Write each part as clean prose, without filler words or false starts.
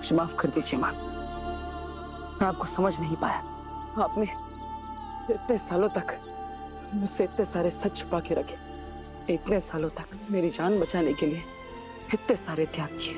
मुझे माफ कर दीजिए माँ, मैं आपको समझ नहीं पाया। आपने इतने सालों तक मुझसे इतने सारे सच छुपा के रखे, इतने सालों तक मेरी जान बचाने के लिए इतने सारे त्याग किए।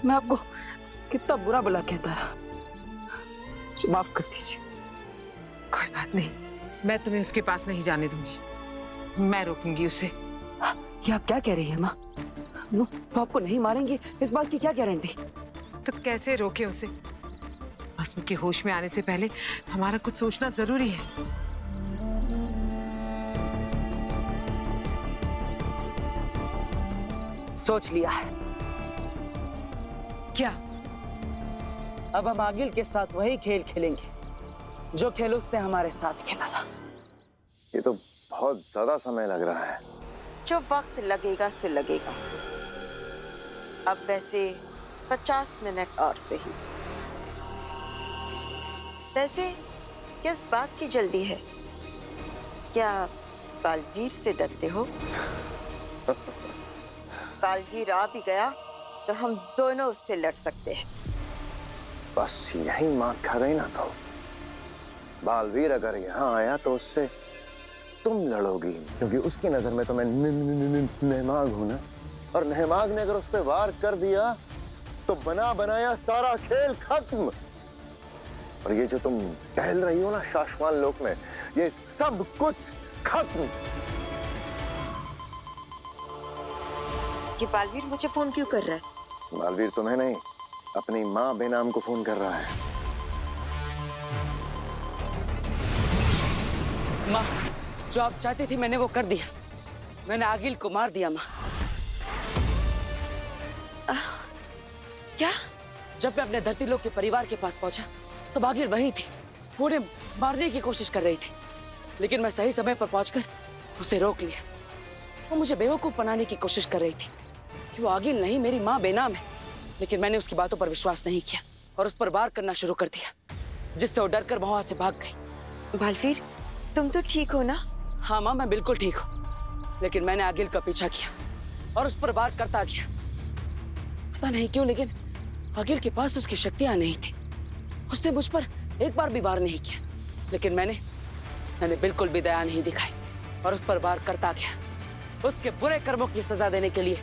मैं आपको कितना बुरा भला कहता रहा, मुझे माफ कर दीजिए। कोई बात नहीं, मैं तुम्हें उसके पास नहीं जाने दूंगी, मैं रोकूंगी उसे। ये आप क्या कह रही है माँ? वो आपको नहीं मारेंगे, इस बात की क्या गारंटी? तो कैसे रोके उसे? भस्म के होश में आने से पहले हमारा कुछ सोचना जरूरी है। सोच लिया है। क्या? अब हम आगिल के साथ वही खेल खेलेंगे जो खेल उसने हमारे साथ खेला था। ये तो बहुत ज्यादा समय लग रहा है। जो वक्त लगेगा सो लगेगा। अब वैसे 50 मिनट और सही। वैसे किस बात की जल्दी है? क्या बालवीर से डरते हो? बालवीर आ भी गया तो हम दोनों उससे लड़ सकते हैं। बस यही मात खा गई ना तो बालवीर अगर यहाँ आया तो उससे तुम लड़ोगी, क्योंकि उसकी नजर में तो मैं नहमाग हूं ना, और नहमाग ने अगर उस पर वार कर दिया तो बना बनाया सारा खेल खत्म। और ये जो तुम टहल रही हो ना शाश्वान लोक में, ये सब कुछ खत्म। ये बालवीर मुझे फोन क्यों कर रहा है? बालवीर तुम्हें नहीं, अपनी माँ बेनाम को फोन कर रहा है। माँ, जो आप चाहती थी मैंने वो कर दिया। मैंने आगिल को मार दिया माँ। क्या? जब मैं अपने धरती लोक के परिवार के पास पहुंचा तो आगिल वही थी। वो उन्हें मारने की कोशिश कर रही थी, लेकिन मैं सही समय पर पहुंचकर उसे रोक लिया। वो मुझे बेवकूफ बनाने की कोशिश कर रही थी कि वो आगिल नहीं मेरी माँ बेनाम है, लेकिन मैंने उसकी बातों पर विश्वास नहीं किया और उस पर वार करना शुरू कर दिया, जिससे वो डरकर वहां से भाग गई। बालवीर, तुम तो ठीक हो ना? हाँ माँ, मैं बिल्कुल ठीक हूँ, लेकिन मैंने आगिल का पीछा किया और उस पर वार करता गया। पता नहीं क्यों, लेकिन आगिल के पास उसकी शक्तियां नहीं थी। उसने मुझ पर एक बार भी वार नहीं किया, लेकिन मैंने बिल्कुल भी दया नहीं दिखाई और उस पर वार करता गया। उसके बुरे कर्मों की सजा देने के लिए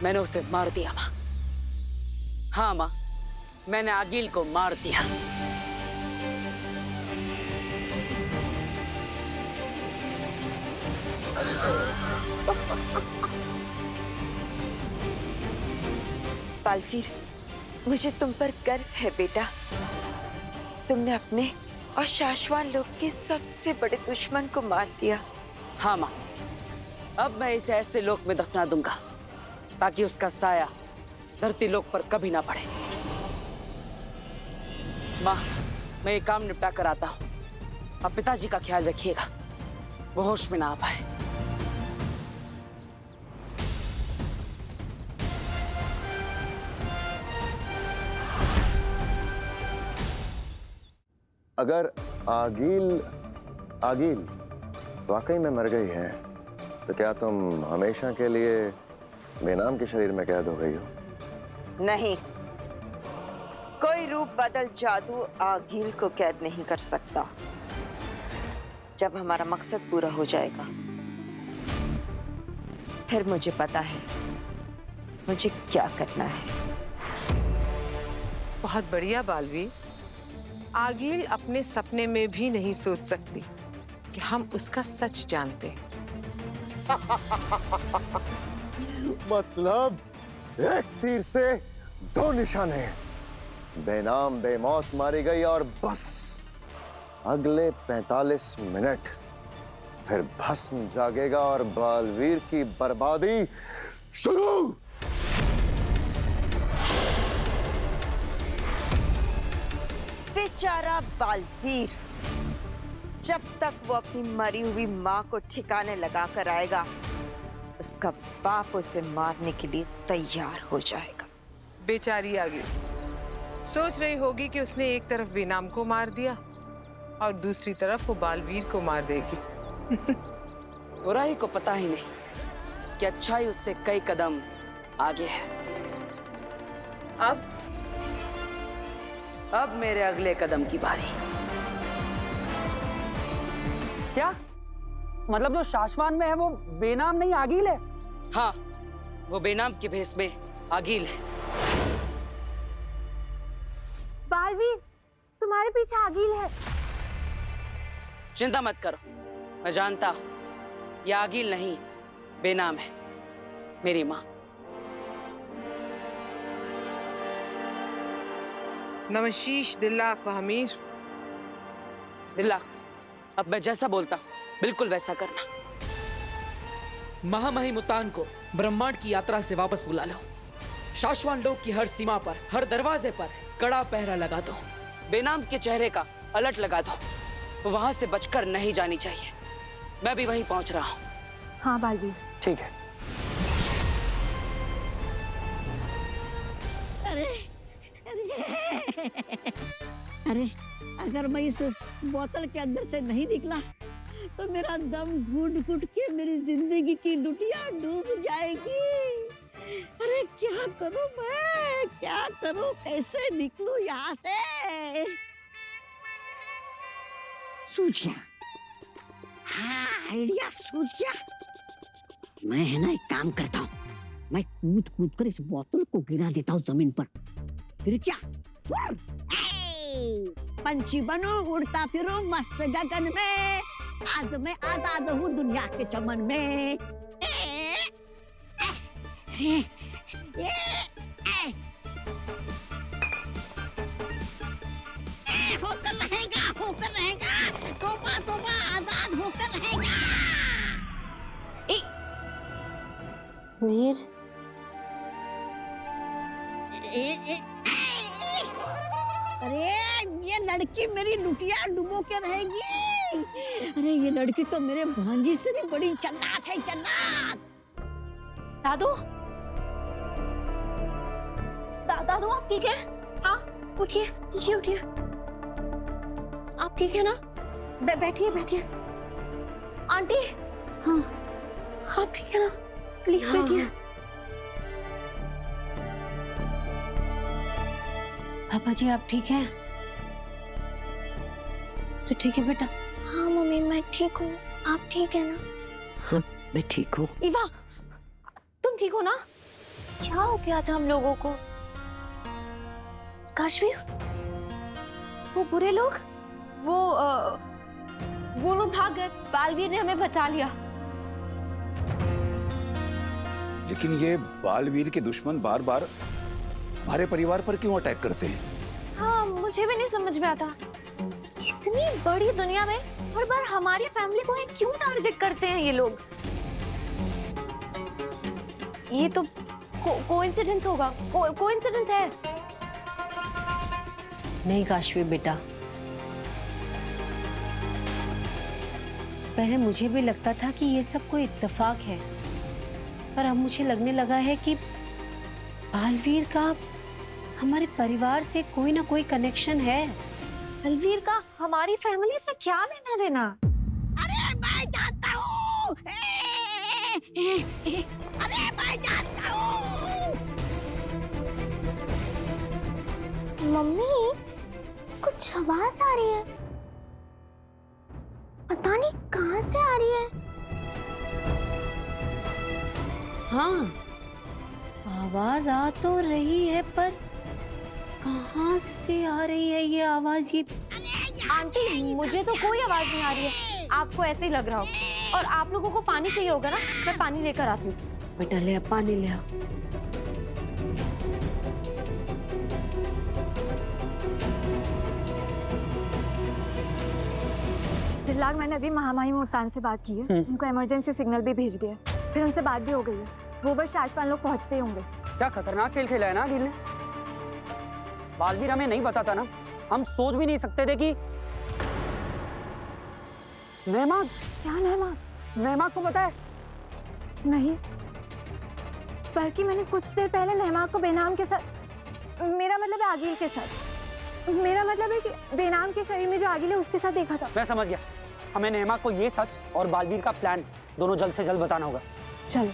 मैंने उसे मार दिया माँ। हाँ माँ, मैंने आगिल को मार दिया। बालवीर, मुझे तुम पर गर्व है बेटा। तुमने अपने और शाश्वान लोक के सबसे बड़े दुश्मन को मार दिया। हाँ माँ, अब मैं इसे ऐसे लोक में दफना दूंगा ताकि उसका साया धरती लोक पर कभी ना पड़े। माँ, मैं ये काम निपटा कर आता हूँ। अब पिताजी का ख्याल रखिएगा, वो होश में ना आ पाए। अगर आगिल वाकई में मर गई है तो क्या तुम हमेशा के लिए बेनाम के शरीर में कैद हो गई हो? नहीं, कोई रूप बदल जादू आगिल को कैद नहीं कर सकता। जब हमारा मकसद पूरा हो जाएगा फिर मुझे पता है मुझे क्या करना है। बहुत बढ़िया बालवीर। आगिल अपने सपने में भी नहीं सोच सकती कि हम उसका सच जानते हैं। मतलब एक तीर से दो निशाने। बेनाम बेमौत मारी गई और बस अगले 45 मिनट फिर भस्म जागेगा और बालवीर की बर्बादी शुरू। बेचारा बालवीर, जब तक वो अपनी मरी हुई माँ को ठिकाने लगा कर आएगा उसका बाप उसे मारने के लिए तैयार हो जाएगा। बेचारी आगिल सोच रही होगी कि उसने एक तरफ बेनाम को मार दिया और दूसरी तरफ वो बालवीर को मार देगी। बुराई को पता ही नहीं कि अच्छाई उससे कई कदम आगे है। अब मेरे अगले कदम की बारी। क्या मतलब जो शाश्वान में है वो बेनाम नहीं आगील है? हाँ, वो बेनाम के भेष में आगील है। बालवीर, तुम्हारे पीछे आगील है। चिंता मत करो, मैं जानता हूं ये आगील नहीं, बेनाम है, मेरी माँ। नमशीश दिल्लाक बहमीर। दिल्ला, अब मैं जैसा बोलता हूँ बिल्कुल वैसा करना। महामहिम मुतान को ब्रह्मांड की यात्रा से वापस बुला लो। शाश्वान लोक की हर सीमा पर, हर दरवाजे पर कड़ा पहरा लगा दो। बेनाम के चेहरे का अलर्ट लगा दो, वो वहां से बचकर नहीं जानी चाहिए। मैं भी वहीं पहुंच रहा हूँ। हाँ बालवीर। ठीक है। अरे अगर मैं इस बोतल के अंदर से नहीं निकला तो मेरा दम घुट घुट के मेरी जिंदगी की लुटिया डूब जाएगी। अरे क्या करूं मैं, क्या करूं, कैसे निकलूं यहाँ से? सूझ गया, हाँ आइडिया सूझ गया। मैं है ना एक काम करता हूँ, मैं कूद कूद कर इस बोतल को गिरा देता हूँ जमीन पर, फिर क्या पंछी बनूं, उड़ता फिरूं मस्त गगन में। आज मैं आजाद हूँ दुनिया के चमन में। होकर रहेगा, होकर रहेगा, तोबा तोबा आजाद होकर रहेगा। वीर, अरे ये लड़की मेरी लुटिया डुबो के रहेगी। अरे ये लड़की तो मेरे भांजी से भी बड़ी चन्नात है, चन्नात। दादू, दादू आप ठीक है? हाँ उठिए उठिए उठिए, आप ठीक है ना? बैठिए बैठिए। आंटी, हाँ आप ठीक है ना? प्लीज बैठिए। पापा जी आप ठीक हैं? तो ठीक है बेटा। हाँ मम्मी मैं ठीक हूँ, आप ठीक है ना? हाँ मैं ठीक हूँ। ईवा, तुम ठीक हो ना? क्या हो गया था हम लोगों को? काशवी, वो बुरे लोग, वो लोग भाग गए, बालवीर ने हमें बचा लिया। लेकिन ये बालवीर के दुश्मन बार बार हमारे परिवार पर क्यों अटैक करते हैं? हाँ मुझे भी नहीं समझ में आता, इतनी बड़ी दुनिया में हर बार हमारी फैमिली को क्यों टारगेट करते हैं ये लोग? ये तो कोइंसिडेंस होगा, कोइंसिडेंस है। नहीं काशवी बेटा, पहले मुझे भी लगता था कि ये सब कोई इत्तेफाक है, पर अब मुझे लगने लगा है कि बालवीर का हमारे परिवार से कोई ना कोई कनेक्शन है। बालवीर का हमारी फैमिली से क्या लेना देना? अरे मैं जानता हूँ, अरे मैं जानता हूँ। मम्मी कुछ आवाज आ रही है, पता नहीं कहाँ से आ रही है। हाँ आवाज आ तो रही है, पर कहाँ से आ रही है ये आवाज? ये आंटी मुझे तो कोई आवाज नहीं आ रही है, आपको ऐसे ही लग रहा हो। और आप लोगों को पानी चाहिए होगा ना, मैं पानी लेकर आती हूँ। बेटा ले आ, पानी ले आ। दिल्लाग, मैंने अभी महामहिम मुतान से बात की है, उनको इमरजेंसी सिग्नल भी भेज दिया है, फिर उनसे बात भी हो गई है। वो बस शाश्वान लोग पहुंचते ही होंगे। क्या खतरनाक खेल खेला है ना गिल ने। बालवीर हमें नहीं बताता ना, हम सोच भी नहीं सकते थे कि नेहमाग। क्या नेहमाग? नेहमाग को पता है? नहीं, बल्कि मैंने कुछ देर पहले नेहमाग को बेनाम के साथ, मेरा मतलब है आगिल के साथ, मेरा मतलब है कि बेनाम के शरीर में जो आगिल है उसके साथ देखा था। मैं समझ गया, हमें नेहमाग को ये सच और बालवीर का प्लान दोनों जल्द से जल्द बताना होगा। चलो।